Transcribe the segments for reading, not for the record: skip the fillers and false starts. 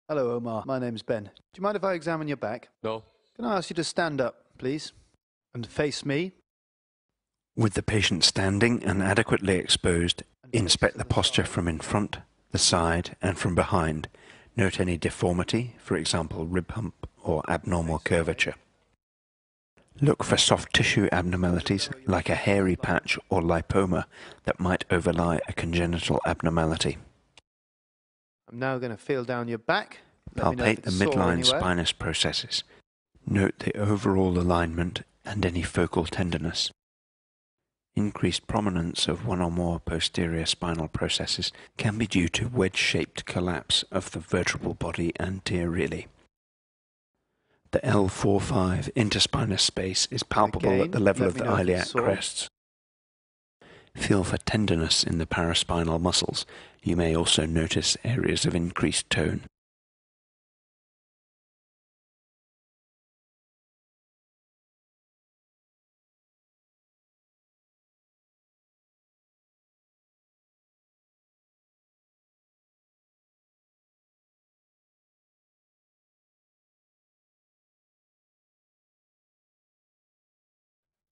Hello, Omar. My name's Ben. Do you mind if I examine your back? No. Can I ask you to stand up, please? And face me? With the patient standing and adequately exposed, inspect the posture from in front, the side, and from behind. Note any deformity, for example, rib hump or abnormal curvature. Look for soft tissue abnormalities like a hairy patch or lipoma that might overlie a congenital abnormality. I'm now going to feel down your back. Let me know if Palpate the it's sore midline anywhere. spinous processes. Note the overall alignment and any focal tenderness. Increased prominence of one or more posterior spinal processes can be due to wedge-shaped collapse of the vertebral body anteriorly. The L4-5 interspinous space is palpable Again, at the level let of me the know if it's iliac sore. crests. Feel for tenderness in the paraspinal muscles. You may also notice areas of increased tone.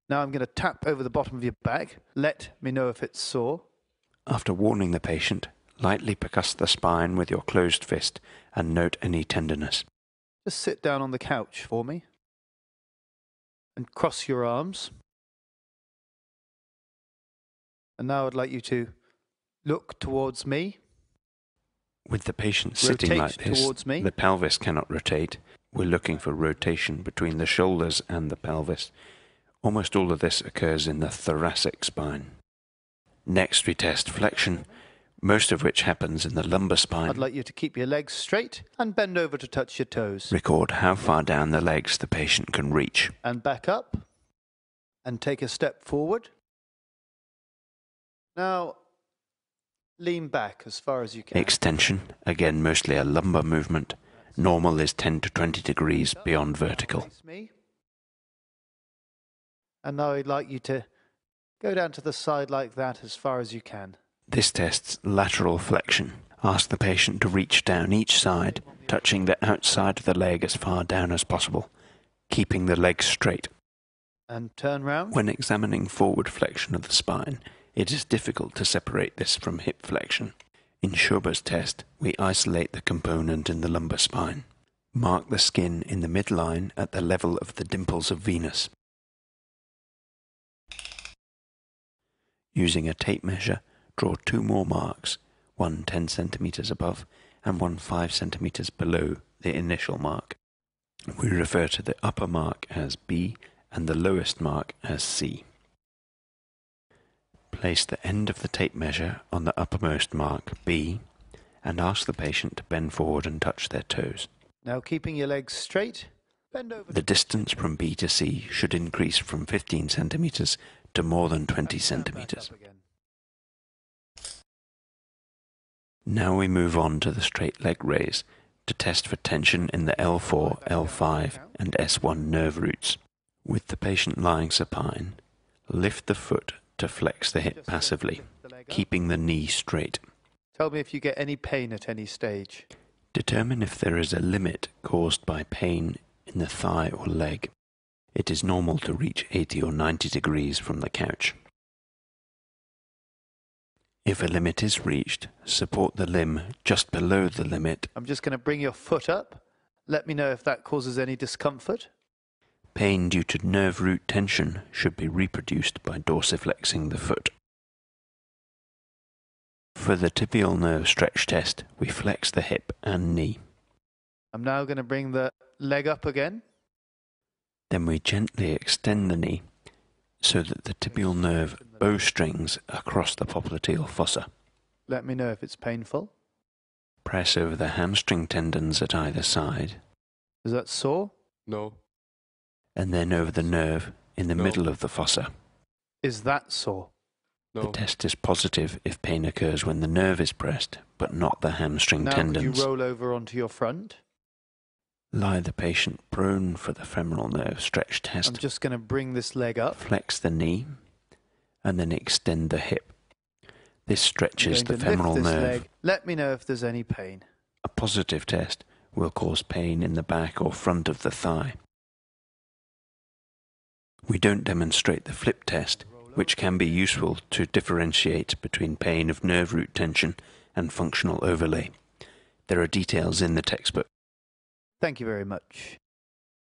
Now I'm going to tap over the bottom of your back. Let me know if it's sore. After warning the patient, lightly percuss the spine with your closed fist and note any tenderness. Just sit down on the couch for me. And cross your arms. And now I'd like you to look towards me. With the patient sitting Rotate like this, towards me. the pelvis cannot rotate. We're looking for rotation between the shoulders and the pelvis. Almost all of this occurs in the thoracic spine. Next we test flexion, most of which happens in the lumbar spine. I'd like you to keep your legs straight and bend over to touch your toes. Record how far down the legs the patient can reach. And back up. And take a step forward. Now, lean back as far as you can. Extension, again mostly a lumbar movement. Normal is 10 to 20 degrees beyond vertical. Face me. And now I'd like you to go down to the side like that as far as you can. This tests lateral flexion. Ask the patient to reach down each side, touching the outside of the leg as far down as possible, keeping the leg straight. And turn round. When examining forward flexion of the spine, it is difficult to separate this from hip flexion. In Schober's test, we isolate the component in the lumbar spine. Mark the skin in the midline at the level of the dimples of Venus. Using a tape measure, draw two more marks, one 10 centimeters above and one 5 centimeters below the initial mark. We refer to the upper mark as B and the lowest mark as C. Place the end of the tape measure on the uppermost mark, B, and ask the patient to bend forward and touch their toes. Now keeping your legs straight, bend over. The distance from B to C should increase from 15 centimeters to more than 20 centimeters. Now we move on to the straight leg raise to test for tension in the L4, L5 and S1 nerve roots. With the patient lying supine, lift the foot to flex the hip passively, keeping the knee straight. Tell me if you get any pain at any stage. Determine if there is a limit caused by pain in the thigh or leg. It is normal to reach 80 or 90 degrees from the couch. If a limit is reached, support the limb just below the limit. I'm just going to bring your foot up. Let me know if that causes any discomfort. Pain due to nerve root tension should be reproduced by dorsiflexing the foot. For the tibial nerve stretch test, we flex the hip and knee. I'm now going to bring the leg up again. Then we gently extend the knee so that the tibial nerve bowstrings across the popliteal fossa. Let me know if it's painful. Press over the hamstring tendons at either side. Is that sore? No. And then over the nerve in the middle of the fossa. Is that sore? No. The test is positive if pain occurs when the nerve is pressed, but not the hamstring Now tendons. could you roll over onto your front? Lie the patient prone for the femoral nerve stretch test. I'm just going to bring this leg up. Flex the knee and then extend the hip. This stretches the I'm going to femoral lift this nerve. leg. Let me know if there's any pain. A positive test will cause pain in the back or front of the thigh. We don't demonstrate the flip test, which can be useful to differentiate between pain of nerve root tension and functional overlay. There are details in the textbook. Thank you very much.